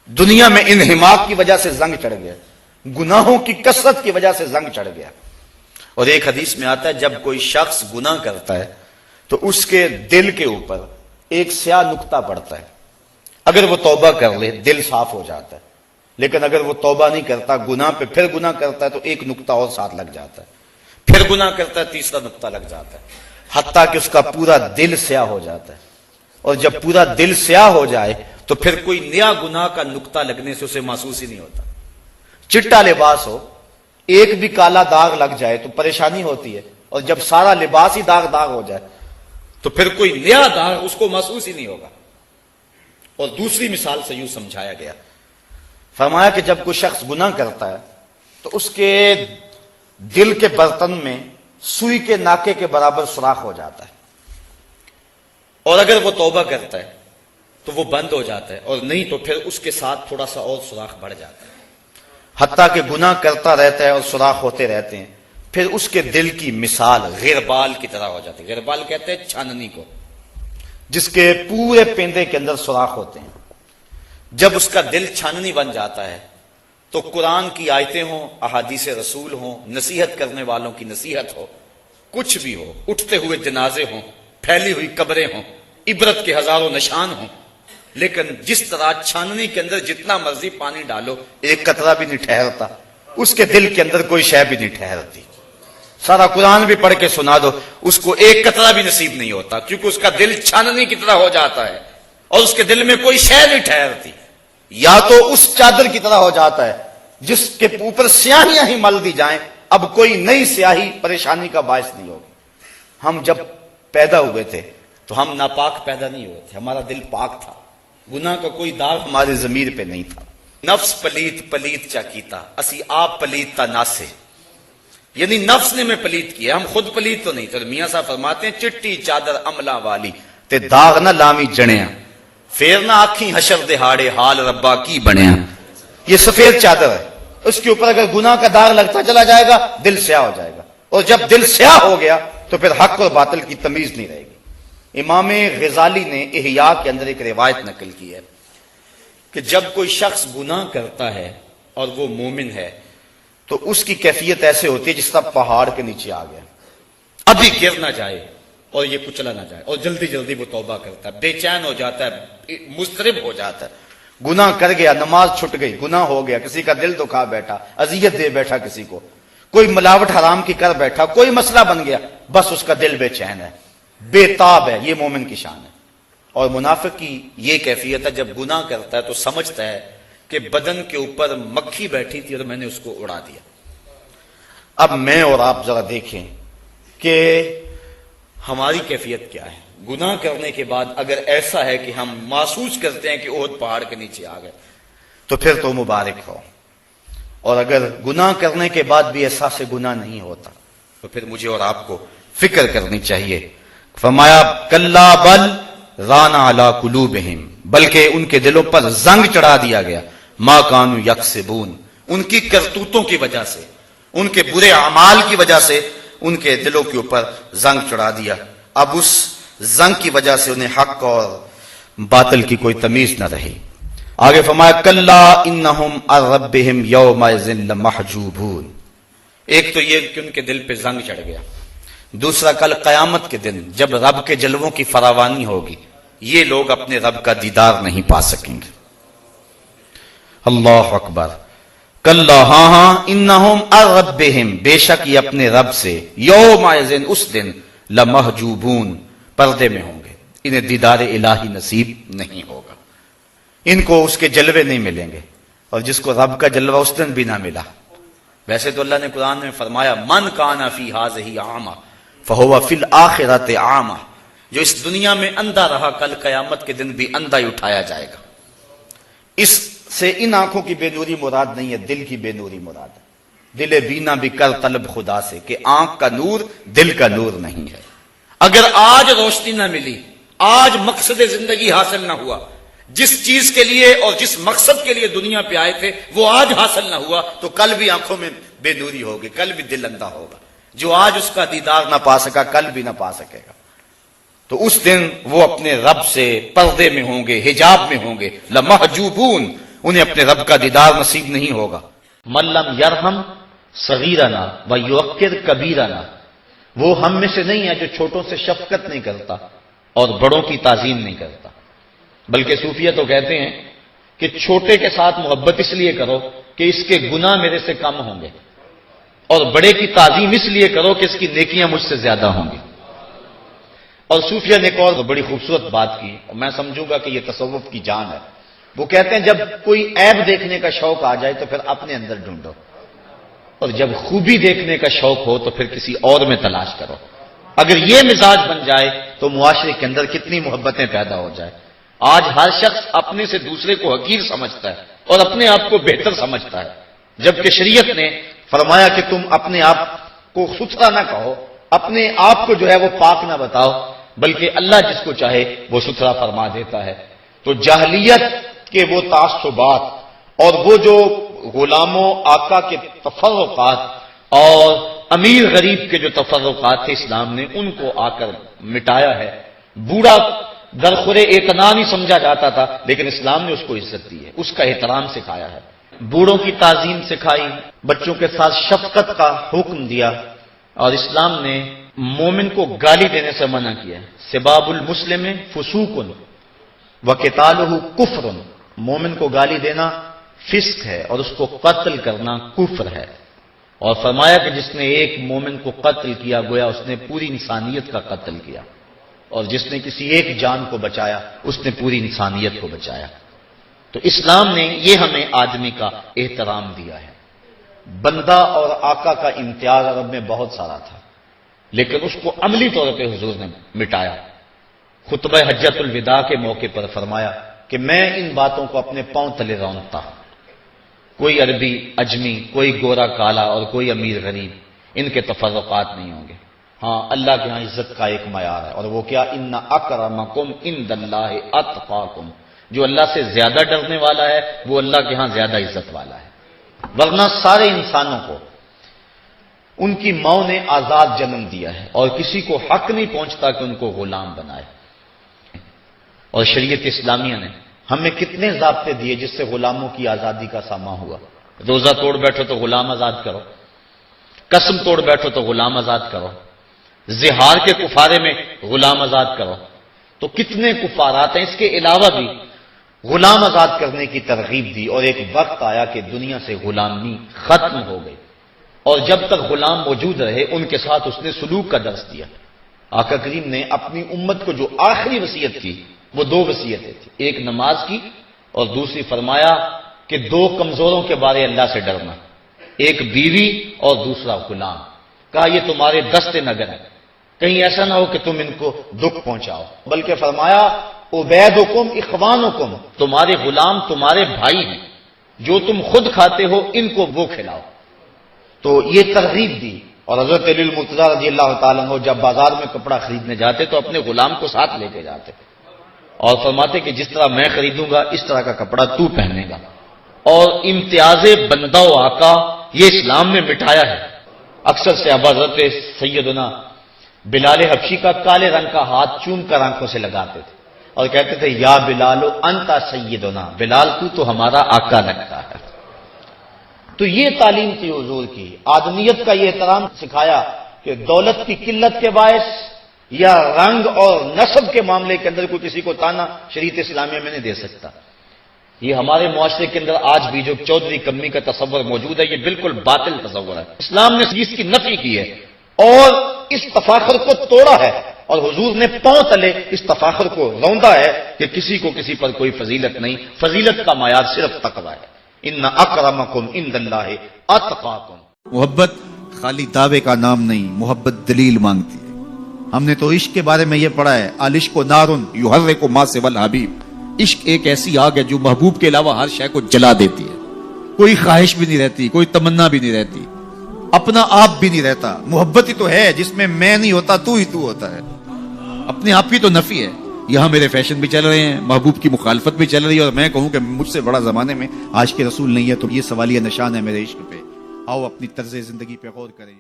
دنیا میں انہماک کی وجہ سے زنگ چڑھ گیا، گناہوں کی کثرت کی وجہ سے زنگ چڑھ گیا۔ اور ایک حدیث میں آتا ہے جب کوئی شخص گناہ کرتا ہے تو اس کے دل کے اوپر ایک سیاہ نقطہ پڑتا ہے، اگر وہ توبہ کر لے دل صاف ہو جاتا ہے، لیکن اگر وہ توبہ نہیں کرتا، گناہ پہ پھر گناہ کرتا ہے تو ایک نقطہ اور ساتھ لگ جاتا ہے، پھر گناہ کرتا ہے تیسرا نقطہ لگ جاتا ہے، حتیٰ کہ اس کا پورا دل سیاہ ہو جاتا ہے۔ اور جب پورا دل سیاہ ہو جائے تو پھر کوئی نیا گناہ کا نقطہ لگنے سے اسے محسوس ہی نہیں ہوتا۔ چٹا لباس ہو، ایک بھی کالا داغ لگ جائے تو پریشانی ہوتی ہے، اور جب سارا لباس ہی داغ داغ ہو جائے تو پھر کوئی نیا داغ اس کو محسوس ہی نہیں ہوگا۔ اور دوسری مثال سے یوں سمجھایا گیا، فرمایا کہ جب کوئی شخص گناہ کرتا ہے تو اس کے دل کے برتن میں سوئی کے ناکے کے برابر سوراخ ہو جاتا ہے، اور اگر وہ توبہ کرتا ہے تو وہ بند ہو جاتا ہے، اور نہیں تو پھر اس کے ساتھ تھوڑا سا اور سوراخ بڑھ جاتا ہے، حتیٰ کہ گناہ کرتا رہتا ہے اور سوراخ ہوتے رہتے ہیں۔ پھر اس کے دل کی مثال غربال کی طرح ہو جاتی ہے۔ غربال کہتے ہیں چھاننی کو، جس کے پورے پیندے کے اندر سوراخ ہوتے ہیں۔ جب اس کا دل چھاننی بن جاتا ہے تو قرآن کی آیتیں ہوں، احادیث رسول ہوں، نصیحت کرنے والوں کی نصیحت ہو، کچھ بھی ہو، اٹھتے ہوئے جنازے ہوں، پھیلی ہوئی قبریں ہوں، عبرت کے ہزاروں نشان ہوں، لیکن جس طرح چھاننی کے اندر جتنا مرضی پانی ڈالو ایک قطرہ بھی نہیں ٹھہرتا، اس کے دل کے اندر کوئی شے بھی نہیں ٹھہرتی۔ سارا قرآن بھی پڑھ کے سنا دو، اس کو ایک قطرہ بھی نصیب نہیں ہوتا، کیونکہ اس کا دل چھاننی کی طرح ہو جاتا ہے اور اس کے دل میں کوئی شے نہیں ٹھہرتی۔ یا تو اس چادر کی طرح ہو جاتا ہے جس کے اوپر سیاہیاں ہی مل دی جائیں، اب کوئی نئی سیاہی پریشانی کا باعث نہیں ہوگی۔ ہم جب پیدا ہوئے تھے تو ہم ناپاک پیدا نہیں ہوئے تھے، ہمارا دل پاک تھا، گناہ کا کوئی داغ ہمارے ضمیر پہ نہیں تھا۔ نفس پلیت پلیت چا کیتا اسی آپ پلیت تا ناسے، یعنی نفس نے میں پلیت کیا، ہم خود پلیت تو نہیں تھے۔ میاں صاحب فرماتے ہیں چٹی چادر عملہ والی تے داغ نہ لامی جڑیاں، پھر نہ آکھیں حشر دہاڑے حال ربا کی بنیا۔ یہ سفید چادر ہے، اس کے اوپر اگر گناہ کا داغ لگتا چلا جائے گا دل سیاہ ہو جائے گا، اور جب دل سیاہ ہو گیا تو پھر حق اور باطل کی تمیز نہیں رہے گی۔ امام غزالی نے احیاء کے اندر ایک روایت نقل کی ہے کہ جب کوئی شخص گناہ کرتا ہے اور وہ مومن ہے تو اس کی کیفیت ایسے ہوتی ہے جس طرح پہاڑ کے نیچے آ گیا، ابھی گر نہ جائے اور یہ کچلا نہ جائے، اور جلدی جلدی وہ توبہ کرتا ہے، بے چین ہو جاتا ہے، مضطرب ہو جاتا ہے۔ گناہ کر گیا، نماز چھٹ گئی، گناہ ہو گیا، کسی کا دل دکھا بیٹھا، اذیت دے بیٹھا، کسی کو کوئی ملاوٹ حرام کی کر بیٹھا، کوئی مسئلہ بن گیا، بس اس کا دل بے چین ہے، بے تاب ہے۔ یہ مومن کی شان ہے۔ اور منافق کی یہ کیفیت ہے، جب گناہ کرتا ہے تو سمجھتا ہے کہ بدن کے اوپر مکھی بیٹھی تھی اور میں نے اس کو اڑا دیا۔ اب میں اور آپ ذرا دیکھیں کہ ہماری کیفیت کیا ہے۔ گناہ کرنے کے بعد اگر ایسا ہے کہ ہم محسوس کرتے ہیں کہ احد پہاڑ کے نیچے آ گئے تو پھر تو مبارک ہو، اور اگر گناہ کرنے کے بعد بھی احساس گناہ نہیں ہوتا تو پھر مجھے اور آپ کو فکر کرنی چاہیے۔ فرمایا کلا بل رانا علی قلوبہم، بلکہ ان کے دلوں پر زنگ چڑھا دیا گیا، ما کانوا یکسبون، ان کی کرتوتوں کی وجہ سے، ان کے برے اعمال کی وجہ سے ان کے دلوں کے اوپر زنگ چڑھا دیا۔ اب اس زنگ کی وجہ سے انہیں حق اور باطل کی کوئی تمیز نہ رہی۔ آگے فرمایا کلا انہم عن ربہم یومئذ لمحجوبون، ایک تو یہ کہ ان کے دل پہ زنگ چڑھ گیا، دوسرا کل قیامت کے دن جب رب کے جلووں کی فراوانی ہوگی یہ لوگ اپنے رب کا دیدار نہیں پا سکیں گے۔ اللہ اکبر۔ کلا ہاں انہم عن ربہم، بے شک یہ اپنے رب سے، یومئذ اس دن، لمحجوبون، پردے میں ہوں گے، انہیں دیدار الہی نصیب نہیں ہوگا، ان کو اس کے جلوے نہیں ملیں گے، اور جس کو رب کا جلوہ اس دن بھی نہ ملا۔ ویسے تو اللہ نے قرآن میں فرمایا من کان فی ہذہ اعمی فہو فی الآخرۃ اعمی، جو اس دنیا میں اندھا رہا کل قیامت کے دن بھی اندھا ہی اٹھایا جائے گا۔ اس سے ان آنکھوں کی بے نوری مراد نہیں ہے، دل کی بے نوری مراد ہے۔ دل بینا بھی کر طلب خدا سے، کہ آنکھ کا نور دل کا نور نہیں ہے۔ اگر آج روشنی نہ ملی، آج مقصد زندگی حاصل نہ ہوا، جس چیز کے لیے اور جس مقصد کے لیے دنیا پہ آئے تھے وہ آج حاصل نہ ہوا تو کل بھی آنکھوں میں بے نوری ہوگی، کل بھی دل اندھا ہوگا۔ جو آج اس کا دیدار نہ پا سکا کل بھی نہ پا سکے گا۔ تو اس دن وہ اپنے رب سے پردے میں ہوں گے، حجاب میں ہوں گے، لمحجوبون، انہیں اپنے رب کا دیدار نصیب نہیں ہوگا۔ من لم یرحم صغیرنا ویوقر کبیرنا، وہ ہم میں سے نہیں ہے جو چھوٹوں سے شفقت نہیں کرتا اور بڑوں کی تعظیم نہیں کرتا۔ بلکہ صوفیہ تو کہتے ہیں کہ چھوٹے کے ساتھ محبت اس لیے کرو کہ اس کے گناہ میرے سے کم ہوں گے، اور بڑے کی تعظیم اس لیے کرو کہ اس کی نیکیاں مجھ سے زیادہ ہوں گی۔ اور صوفیہ نے ایک اور بڑی خوبصورت بات کی، اور میں سمجھوں گا کہ یہ تصوف کی جان ہے۔ وہ کہتے ہیں جب کوئی عیب دیکھنے کا شوق آ جائے تو پھر اپنے اندر ڈھونڈو، اور جب خوبی دیکھنے کا شوق ہو تو پھر کسی اور میں تلاش کرو۔ اگر یہ مزاج بن جائے تو معاشرے کے اندر کتنی محبتیں پیدا ہو جائے۔ آج ہر شخص اپنے سے دوسرے کو حقیر سمجھتا ہے اور اپنے آپ کو بہتر سمجھتا ہے، جبکہ شریعت نے فرمایا کہ تم اپنے آپ کو ستھرا نہ کہو، اپنے آپ کو جو ہے وہ پاک نہ بتاؤ، بلکہ اللہ جس کو چاہے وہ ستھرا فرما دیتا ہے۔ تو جاہلیت کے وہ تعصبات اور وہ جو غلاموں آقا کے تفرقات اور امیر غریب کے جو تفرقات تھے، اسلام نے ان کو آ کر مٹایا ہے۔ بوڑھا درخورے اعتنا نہیں سمجھا جاتا تھا، لیکن اسلام نے اس کو عزت دی ہے، اس کا احترام سکھایا ہے، بوڑھوں کی تعظیم سکھائی، بچوں کے ساتھ شفقت کا حکم دیا، اور اسلام نے مومن کو گالی دینے سے منع کیا۔ سباب المسلم فسوق وقتالہ کفر، مومن کو گالی دینا فسق ہے اور اس کو قتل کرنا کفر ہے۔ اور فرمایا کہ جس نے ایک مومن کو قتل کیا گویا اس نے پوری انسانیت کا قتل کیا، اور جس نے کسی ایک جان کو بچایا اس نے پوری انسانیت کو بچایا۔ تو اسلام نے یہ ہمیں آدمی کا احترام دیا ہے۔ بندہ اور آقا کا امتیاز عرب میں بہت سارا تھا، لیکن اس کو عملی طور پہ حضور نے مٹایا۔ خطبہ حجۃ الوداع کے موقع پر فرمایا کہ میں ان باتوں کو اپنے پاؤں تلے رونتا ہوں، کوئی عربی اجمی، کوئی گورا کالا اور کوئی امیر غریب، ان کے تفرقات نہیں ہوں گے۔ ہاں، اللہ کے ہاں عزت کا ایک معیار ہے، اور وہ کیا؟ ان اکرمکم عند اللہ اتقاکم، جو اللہ سے زیادہ ڈرنے والا ہے وہ اللہ کے ہاں زیادہ عزت والا ہے۔ ورنہ سارے انسانوں کو ان کی ماں نے آزاد جنم دیا ہے، اور کسی کو حق نہیں پہنچتا کہ ان کو غلام بنائے۔ اور شریعت اسلامیہ نے ہمیں کتنے ضابطے دیے جس سے غلاموں کی آزادی کا سامان ہوا۔ روزہ توڑ بیٹھو تو غلام آزاد کرو، قسم توڑ بیٹھو تو غلام آزاد کرو، زہار کے کفارے میں غلام آزاد کرو۔ تو کتنے کفارات ہیں۔ اس کے علاوہ بھی غلام آزاد کرنے کی ترغیب دی، اور ایک وقت آیا کہ دنیا سے غلامی ختم ہو گئی، اور جب تک غلام موجود رہے ان کے ساتھ اس نے سلوک کا درس دیا۔ آقا کریم نے اپنی امت کو جو آخری وصیت کی وہ دو وصیتیں تھیں، ایک نماز کی اور دوسری فرمایا کہ دو کمزوروں کے بارے اللہ سے ڈرنا، ایک بیوی اور دوسرا غلام۔ کہا یہ تمہارے دست نگر ہیں، کہیں ایسا نہ ہو کہ تم ان کو دکھ پہنچاؤ، بلکہ فرمایا عبیدکم اخوانکم، تمہارے غلام تمہارے بھائی ہیں، جو تم خود کھاتے ہو ان کو وہ کھلاؤ۔ تو یہ ترغیب دی۔ اور حضرت علی المرتضیٰ رضی اللہ تعالیٰ عنہ جب بازار میں کپڑا خریدنے جاتے تو اپنے غلام کو ساتھ لے کے جاتے اور فرماتے کہ جس طرح میں خریدوں گا اس طرح کا کپڑا تو پہنے گا۔ اور امتیاز بندہ و آقا یہ اسلام نے مٹایا ہے۔ اکثر صحابہ حضرت سیدنا بلال حبشی کا کالے رنگ کا ہاتھ چوم کر آنکھوں سے لگاتے تھے اور کہتے تھے یا بلال انت سیدنا، بلال تو ہمارا آقا لگتا ہے۔ تو یہ تعلیم تھی حضور کی، آدمیت کا یہ احترام سکھایا کہ دولت کی قلت کے باعث یا رنگ اور نسب کے معاملے کے اندر کوئی کسی کو تانا شریعت اسلامیہ میں نہیں دے سکتا۔ یہ ہمارے معاشرے کے اندر آج بھی جو چودھری کمی کا تصور موجود ہے یہ بالکل باطل تصور ہے۔ اسلام نے اس کی نفی کی ہے اور اس تفاخر کو توڑا ہے، اور حضور نے پاؤں تلے اس تفاخر کو روندا ہے کہ کسی کو کسی پر کوئی فضیلت نہیں، فضیلت کا معیار صرف تقویٰ ہے۔ ان اکرمکم عند اللہ اتقاکم۔ محبت خالی دعوے کا نام نہیں، محبت دلیل مانگتی ہے۔ ہم نے تو عشق کے بارے میں یہ پڑھا ہے، العشق نارن یحرق ما سوى الحبیب، عشق ایک ایسی آگ ہے جو محبوب کے علاوہ ہر شے کو جلا دیتی ہے، کوئی خواہش بھی نہیں رہتی، کوئی تمنا بھی نہیں رہتی، اپنا آپ بھی نہیں رہتا۔ محبت ہی تو ہے جس میں میں نہیں ہوتا تو ہی تو ہوتا ہے، اپنے آپ کی تو نفی ہے۔ یہاں میرے فیشن بھی چل رہے ہیں، محبوب کی مخالفت بھی چل رہی ہے، اور میں کہوں کہ مجھ سے بڑا زمانے میں عاشق رسول نہیں ہے، تو یہ سوالیہ نشان ہے میرے عشق پہ۔ آؤ اپنی طرز زندگی پہ غور کریں۔